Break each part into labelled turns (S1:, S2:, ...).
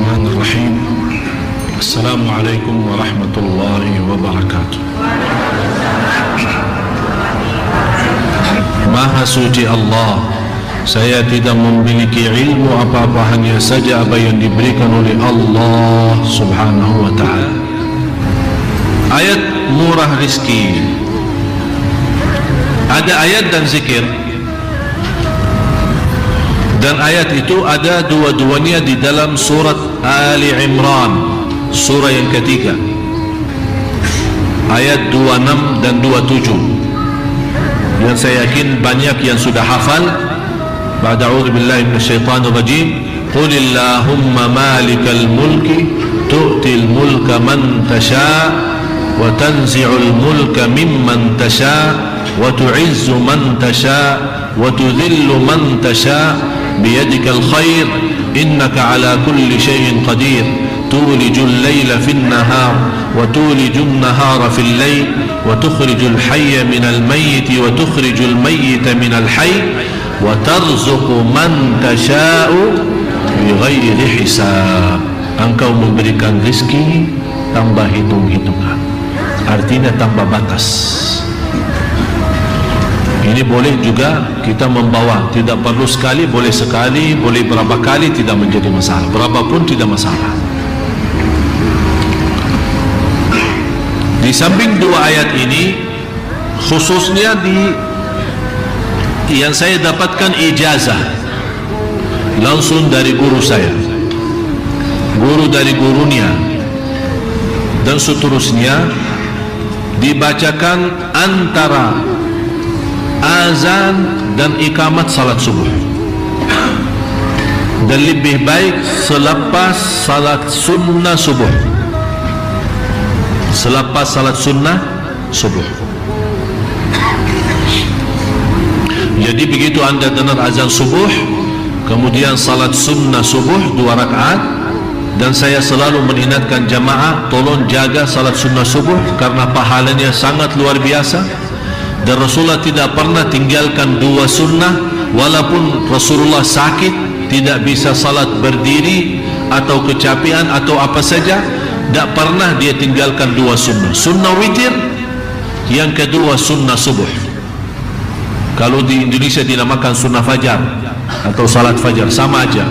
S1: Bismillahirrahmanirrahim. Assalamualaikum warahmatullahi wabarakatuh. Maha suci Allah, saya tidak memiliki ilmu apa-apa, hanya saja apa yang diberikan oleh Allah subhanahu wa ta'ala. Ayat murah rizki, ada ayat dan zikir, dan ayat itu ada dua-duanya di dalam surat Ali Imran, surah yang ketiga, ayat 26 dan 27, yang saya yakin banyak yang sudah hafal. Ba'da a'udzu billahi minasyaitonir rajim. Qulillahumma malikal mulki tu'til mulka man tasha' wa tanzi'ul mulka mimman tasha' wa tu'izzu man tasha' wa tudhillu man tasha' biyadikal khair innaka ala kulli syai'in qadir tulijul layla fin nahar wa tulijun nahara fil layl wa tukhrijul hayya minal mayyiti wa tukhrijul mayyita minal hayy wa tarzuqu man tasha'u bighairi hisab. Engkau memberikan rezeki tambah hitung-hitungan, artinya tambah batas. Ini boleh juga kita membawa, tidak perlu sekali, boleh sekali, boleh berapa kali, tidak menjadi masalah, berapapun tidak masalah. Di samping dua ayat ini, khususnya yang saya dapatkan ijazah langsung dari guru saya, guru dari gurunya, dan seterusnya, dibacakan antara azan dan iqamat salat subuh, dan lebih baik selepas salat sunnah subuh, selepas salat sunnah subuh. Jadi begitu anda dengar azan subuh, kemudian salat sunnah subuh 2 rakaat, dan saya selalu mengingatkan jamaah, tolong jaga salat sunnah subuh karena pahalanya sangat luar biasa. Dan Rasulullah tidak pernah tinggalkan 2 sunnah, walaupun Rasulullah sakit, tidak bisa salat berdiri atau kecapean atau apa saja, tidak pernah dia tinggalkan 2 sunnah. Sunnah witir, yang kedua sunnah subuh. Kalau di Indonesia dinamakan sunnah fajar atau salat fajar, sama aja.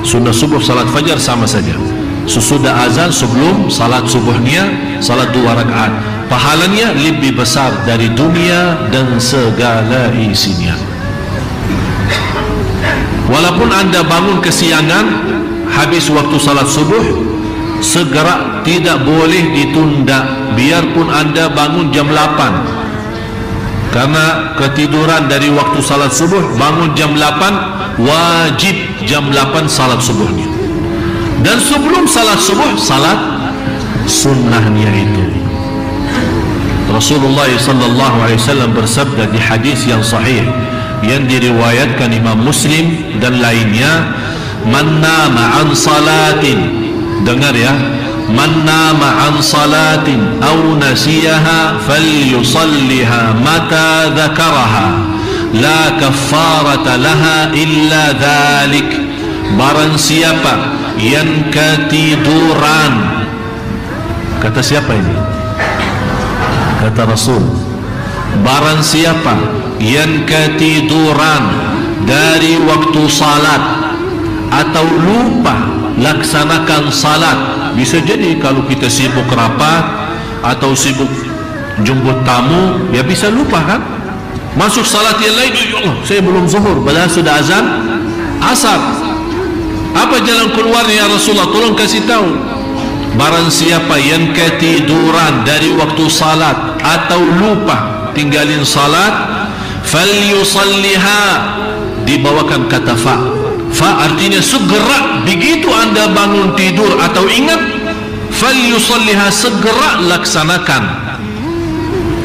S1: Sunnah subuh, salat fajar sama saja. Sesudah azan, sebelum salat subuhnya, salat 2 rakaat, pahalanya lebih besar dari dunia dan segala isinya. Walaupun anda bangun kesiangan habis waktu salat subuh, segera, tidak boleh ditunda. Biarpun anda bangun jam 8, karena ketiduran dari waktu salat subuh, bangun jam 8, wajib jam 8 salat subuhnya. Dan sebelum salat subuh, salat sunnahnya itu. Rasulullah sallallahu alaihi wasallam bersabda di hadis yang sahih yang diriwayatkan Imam Muslim dan lainnya, man nama an salatin, dengar ya, man nama an salatin aw nasiyaha falyusalliha mata dzakaraha la kaffarata laha illa dzalik. Barang siapa yang ketiduran, kata siapa ini? Kata Rasul, barang siapa yang ketiduran dari waktu salat atau lupa laksanakan salat, bisa jadi kalau kita sibuk rapat atau sibuk jemput tamu, ya bisa lupa kan, masuk salat yang lain, ya Allah saya belum zuhur, padahal sudah azan asar. Apa jalan keluarnya ya Rasulullah, tolong kasih tahu. Barang siapa yang ketiduran dari waktu salat atau lupa tinggalin salat, falyusalliha, dibawakan kata fa. Fa artinya segera, begitu anda bangun tidur atau ingat, falyusalliha, segera laksanakan.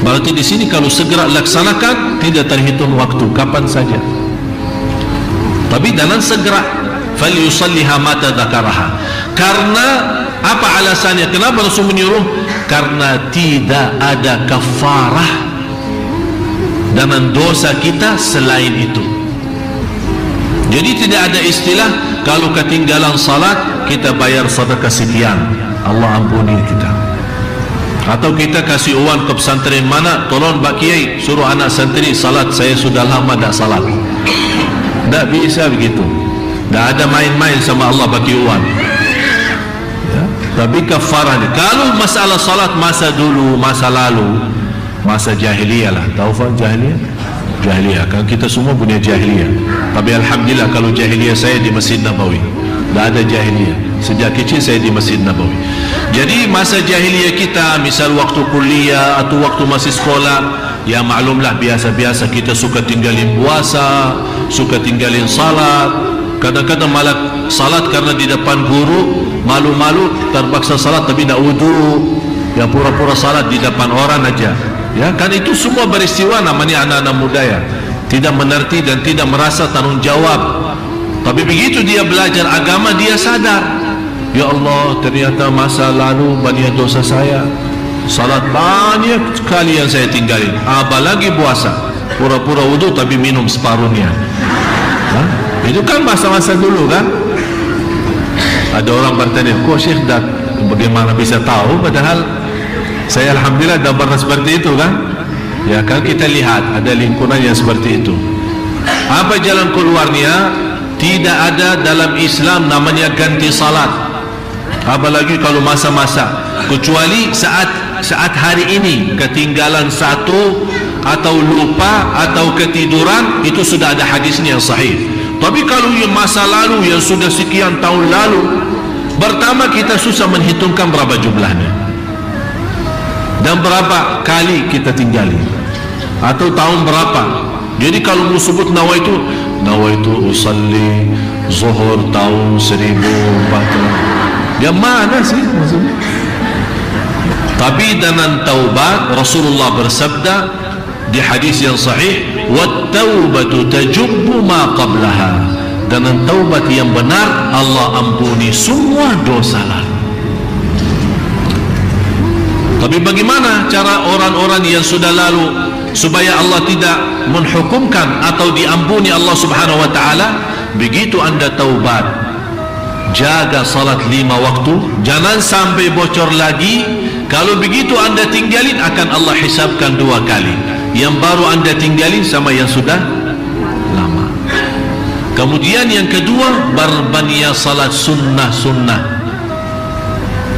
S1: Berarti di sini kalau segera laksanakan tidak terhitung waktu, kapan saja. Tapi dengan segera, falyusalliha mata dzakaraha. Karena apa alasannya? Kenapa Rasul menyuruh? Karena tidak ada kafarah dengan dosa kita selain itu. Jadi tidak ada istilah kalau ketinggalan salat kita bayar sedekah sekian, Allah ampuni kita. Atau kita kasih uang ke pesantren mana, tolong Pak Kiai suruh anak santri salat, saya sudah lama tak salat. Tak bisa begitu. Tak ada main-main sama Allah bagi uang. Ya? Tapi kafarah ni, kalau masalah salat masa dulu, masa lalu, masa jahiliyah lah. Tahu faham jahiliyah? Jahiliyah, kan kita semua punya jahiliyah. Tapi alhamdulillah kalau jahiliyah saya di Masjid Nabawi. Tak ada jahiliyah. Sejak kecil saya di Masjid Nabawi. Jadi masa jahiliyah kita, misal waktu kuliah atau waktu masih sekolah, ya maklumlah biasa-biasa kita suka tinggalin puasa, suka tinggalin salat. Kadang-kadang malah salat karena di depan guru, malu-malu terpaksa salat tapi tak wudu. Ya pura-pura salat di depan orang aja. Ya kan itu semua beristiwa, namanya anak-anak muda ya. Tidak mengerti dan tidak merasa tanggung jawab. Tapi begitu dia belajar agama, dia sadar, ya Allah, ternyata masa lalu banyak dosa saya, salat banyak sekali yang saya tinggalin, apalagi puasa, pura-pura wudu tapi minum separuhnya. Itu kan masa-masa dulu kan. Ada orang bertanya, kok Syekh dah bagaimana bisa tahu, padahal saya alhamdulillah dah pernah seperti itu kan. Ya kan kita lihat ada lingkungan yang seperti itu. Apa jalan keluarnya? Tidak ada dalam Islam namanya ganti salat, apalagi kalau masa-masa, kecuali saat hari ini ketinggalan satu atau lupa atau ketiduran, itu sudah ada hadisnya yang sahih. Tapi kalau yang masa lalu yang sudah sekian tahun lalu, pertama kita susah menghitungkan berapa jumlahnya dan berapa kali kita tinggali atau tahun berapa. Jadi kalau mau sebut nawaitu usalli zuhur tahun 1400, dia mana sih maksudnya? Tapi dengan taubat, Rasulullah bersabda di hadis yang sahih, wat taubatu tajubbu ma qablaha. Dengan taubat yang benar, Allah ampuni semua dosa lalu. Tapi bagaimana cara orang-orang yang sudah lalu supaya Allah tidak menghukumkan atau diampuni Allah Subhanahu wa taala? Begitu Anda taubat, jaga salat 5 waktu, jangan sampai bocor lagi. Kalau begitu Anda tinggalin, akan Allah hisabkan 2 kali. Yang baru Anda tinggalin sama yang sudah lama. Kemudian yang kedua, berbanyak salat sunnah-sunnah.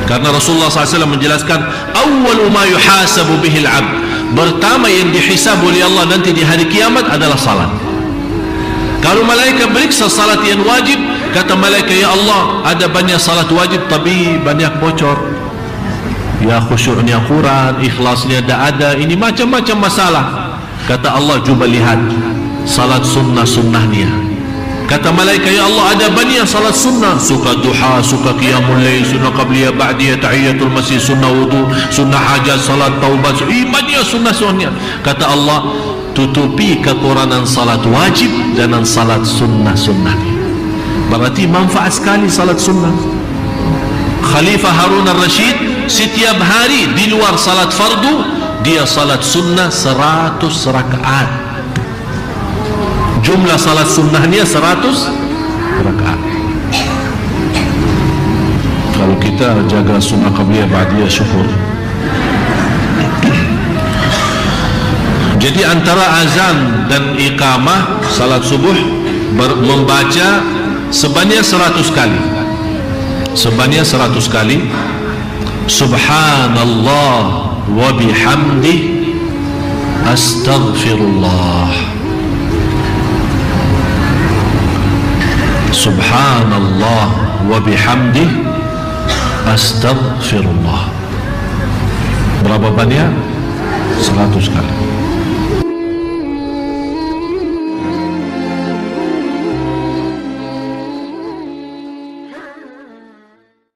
S1: Karena Rasulullah SAW menjelaskan, awwalu ma yuhasabu bihil abd, pertama yang dihisab oleh Allah nanti di hari kiamat adalah salat. Kalau malaikat periksa salat yang wajib, kata malaikat, ya Allah, ada banyak salat wajib tapi banyak bocor, ya khusyuknya kurang, ikhlasnya tak ada, ini macam-macam masalah. Kata Allah, cuba lihat salat sunnah-sunnahnya. Kata malaikat, ya Allah, ada banyak salat sunnah, suka duha, suka qiyamul lail, sunnah qabliyah, ba'diyah, tahiyatul masjid, sunnah wudu, sunnah hajat, salat taubat, banyak sunnah-sunnahnya. Kata Allah, tutupi kekurangan salat wajib dan salat sunnah-sunnahnya. Berarti manfaat sekali salat sunnah. Khalifah Harun al-Rashid setiap hari di luar salat fardu, dia salat sunnah 100 rakaat. Jumlah salat sunnahnya 100 rakaat. Kalau kita jaga sunnah qabliyah ba'diyah, syukur. Jadi antara azan dan iqamah salat subuh membaca sebanyak 100 kali. Sebanyak 100 kali Subhanallah wa bihamdih astaghfirullah. Subhanallah wa bihamdih astaghfirullah. Berapa banyak? 100 kali.